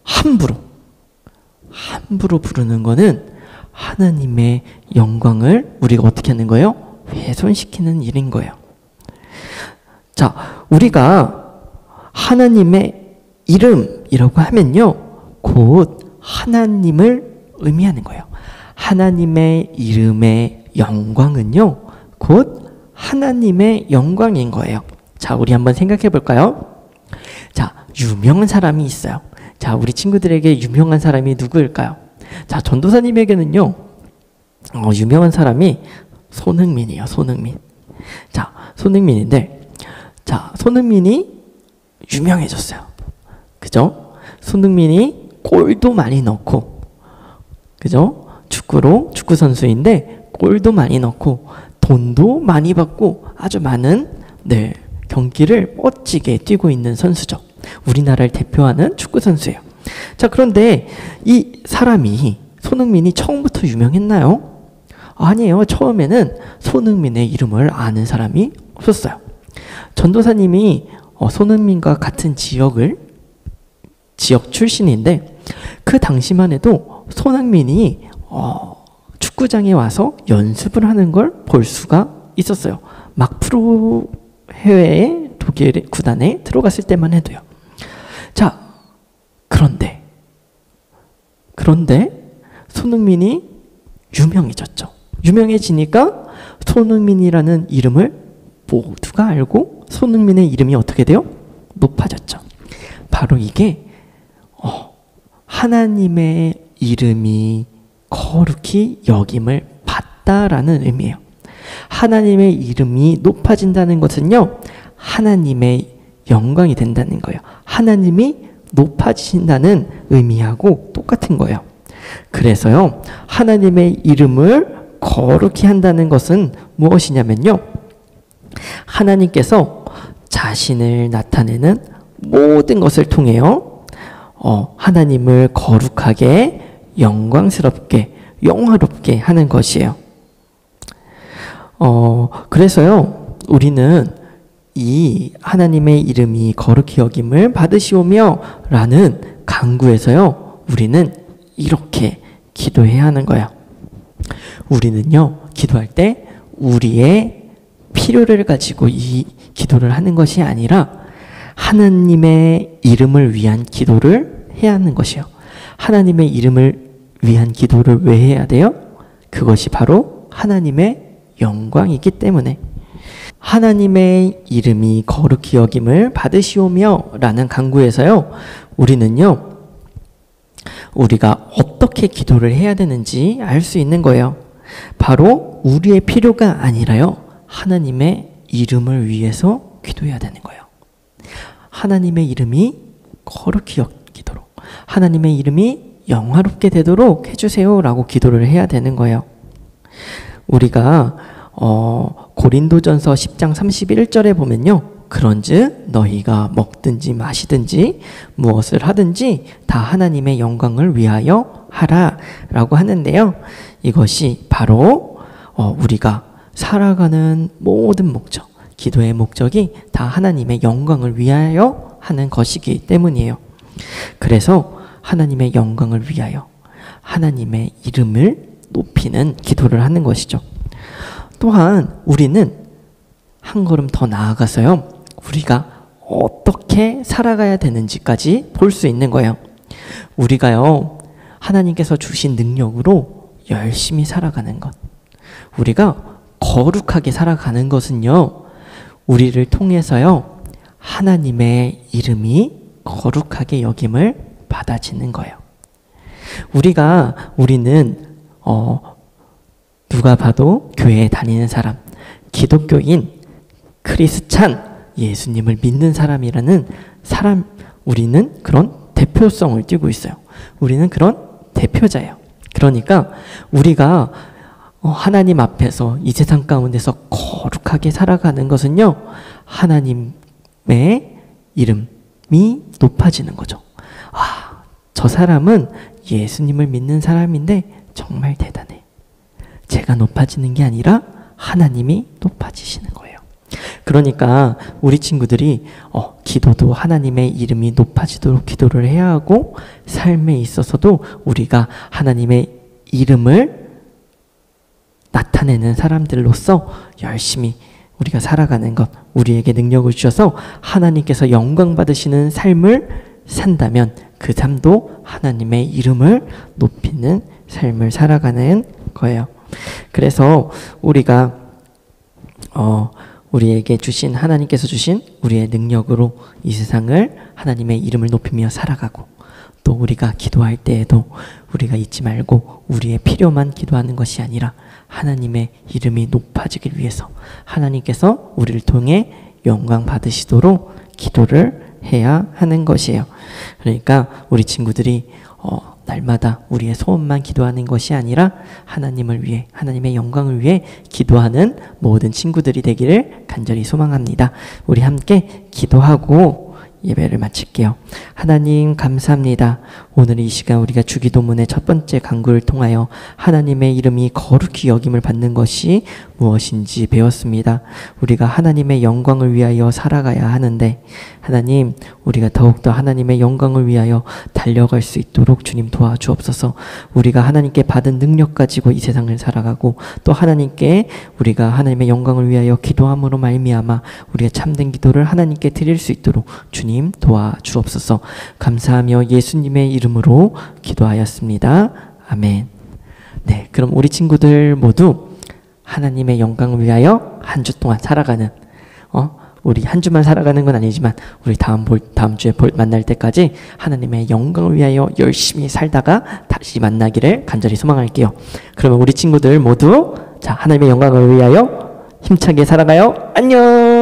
S3: 함부로 부르는 거는 하나님의 영광을 우리가 어떻게 하는 거예요? 훼손시키는 일인 거예요. 자, 우리가 하나님의 이름이라고 하면요, 곧 하나님을 의미하는 거예요. 하나님의 이름의 영광은요, 곧 하나님의 영광인 거예요. 자, 우리 한번 생각해 볼까요? 자, 유명한 사람이 있어요. 자, 우리 친구들에게 유명한 사람이 누구일까요? 자, 전도사님에게는요, 유명한 사람이 손흥민이에요. 손흥민. 자, 손흥민인데, 자, 손흥민이 유명해졌어요. 그죠? 손흥민이 골도 많이 넣고, 그죠? 축구 선수인데 골도 많이 넣고 돈도 많이 받고 아주 많은 경기를 멋지게 뛰고 있는 선수죠. 우리나라를 대표하는 축구 선수예요. 자, 그런데 이 사람이, 손흥민이 처음부터 유명했나요? 아니에요. 처음에는 손흥민의 이름을 아는 사람이 없었어요. 전도사님이 손흥민과 같은 지역 출신인데, 그 당시만 해도 손흥민이 축구장에 와서 연습을 하는 걸 볼 수가 있었어요. 막 프로 해외의 독일 구단에 들어갔을 때만 해도요. 자, 그런데 손흥민이 유명해졌죠. 유명해지니까 손흥민이라는 이름을 모두가 알고 손흥민의 이름이 어떻게 돼요? 높아졌죠. 바로 이게 하나님의 이름이 거룩히 여김을 받다라는 의미예요. 하나님의 이름이 높아진다는 것은요, 하나님의 영광이 된다는 거예요. 하나님이 높아지신다는 의미하고 똑같은 거예요. 그래서요, 하나님의 이름을 거룩히 한다는 것은 무엇이냐면요, 하나님께서 자신을 나타내는 모든 것을 통해요, 하나님을 거룩하게, 영광스럽게, 영화롭게 하는 것이에요. 그래서요, 우리는 이 하나님의 이름이 거룩히 여김을 받으시오며 라는 간구에서요, 우리는 이렇게 기도해야 하는 거예요. 우리는요, 기도할 때 우리의 필요를 가지고 이 기도를 하는 것이 아니라 하나님의 이름을 위한 기도를 해야 하는 것이요. 하나님의 이름을 위한 기도를 왜 해야 돼요? 그것이 바로 하나님의 영광이기 때문에. 하나님의 이름이 거룩히 여김을 받으시오며 라는 간구에서요, 우리는요, 우리가 어떻게 기도를 해야 되는지 알 수 있는 거예요. 바로 우리의 필요가 아니라요, 하나님의 이름을 위해서 기도해야 되는 거예요. 하나님의 이름이 거룩히 여기도록, 하나님의 이름이 영화롭게 되도록 해주세요 라고 기도를 해야 되는 거예요. 우리가 고린도전서 10장 31절에 보면요, 그런즉 너희가 먹든지 마시든지 무엇을 하든지 다 하나님의 영광을 위하여 하라 라고 하는데요, 이것이 바로 우리가 살아가는 모든 목적, 기도의 목적이 다 하나님의 영광을 위하여 하는 것이기 때문이에요. 그래서 하나님의 영광을 위하여 하나님의 이름을 높이는 기도를 하는 것이죠. 또한 우리는 한 걸음 더 나아가서요, 우리가 어떻게 살아가야 되는지까지 볼 수 있는 거예요. 우리가요, 하나님께서 주신 능력으로 열심히 살아가는 것, 우리가 거룩하게 살아가는 것은요, 우리를 통해서요, 하나님의 이름이 거룩하게 여김을 받아지는 거예요. 우리는 누가 봐도 교회에 다니는 사람, 기독교인, 크리스찬, 예수님을 믿는 사람이라는 사람, 우리는 그런 대표성을 띠고 있어요. 우리는 그런 대표자예요. 그러니까 우리가 하나님 앞에서 이 세상 가운데서 거룩하게 살아가는 것은요, 하나님의 이름이 높아지는 거죠. 아, 저 사람은 예수님을 믿는 사람인데 정말 대단해. 제가 높아지는 게 아니라 하나님이 높아지시는 거예요. 그러니까 우리 친구들이 기도도 하나님의 이름이 높아지도록 기도를 해야 하고, 삶에 있어서도 우리가 하나님의 이름을 나타내는 사람들로서 열심히 우리가 살아가는 것, 우리에게 능력을 주셔서 하나님께서 영광 받으시는 삶을 산다면 그 삶도 하나님의 이름을 높이는 삶을 살아가는 거예요. 그래서 우리가 우리에게 주신, 하나님께서 주신 우리의 능력으로 이 세상을 하나님의 이름을 높이며 살아가고, 또 우리가 기도할 때에도 우리가 잊지 말고 우리의 필요만 기도하는 것이 아니라 하나님의 이름이 높아지길 위해서 하나님께서 우리를 통해 영광 받으시도록 기도를 해야 하는 것이에요. 그러니까 우리 친구들이 날마다 우리의 소원만 기도하는 것이 아니라 하나님을 위해, 하나님의 영광을 위해 기도하는 모든 친구들이 되기를 간절히 소망합니다. 우리 함께 기도하고 예배를 마칠게요. 하나님 감사합니다. 오늘 이 시간 우리가 주기도문의 첫 번째 간구를 통하여 하나님의 이름이 거룩히 여김을 받는 것이 무엇인지 배웠습니다. 우리가 하나님의 영광을 위하여 살아가야 하는데 하나님, 우리가 더욱더 하나님의 영광을 위하여 달려갈 수 있도록 주님 도와주옵소서. 우리가 하나님께 받은 능력 가지고 이 세상을 살아가고 또 하나님께 우리가 하나님의 영광을 위하여 기도함으로 말미암아 우리가 참된 기도를 하나님께 드릴 수 있도록 주님 도와주옵소서. 감사하며 예수님의 이름으로 기도하였습니다. 아멘. 네, 그럼 우리 친구들 모두 하나님의 영광을 위하여 한 주 동안 살아가는 우리 한 주만 살아가는 건 아니지만 우리 다음 주에 만날 때까지 하나님의 영광을 위하여 열심히 살다가 다시 만나기를 간절히 소망할게요. 그러면 우리 친구들 모두 자, 하나님의 영광을 위하여 힘차게 살아가요. 안녕.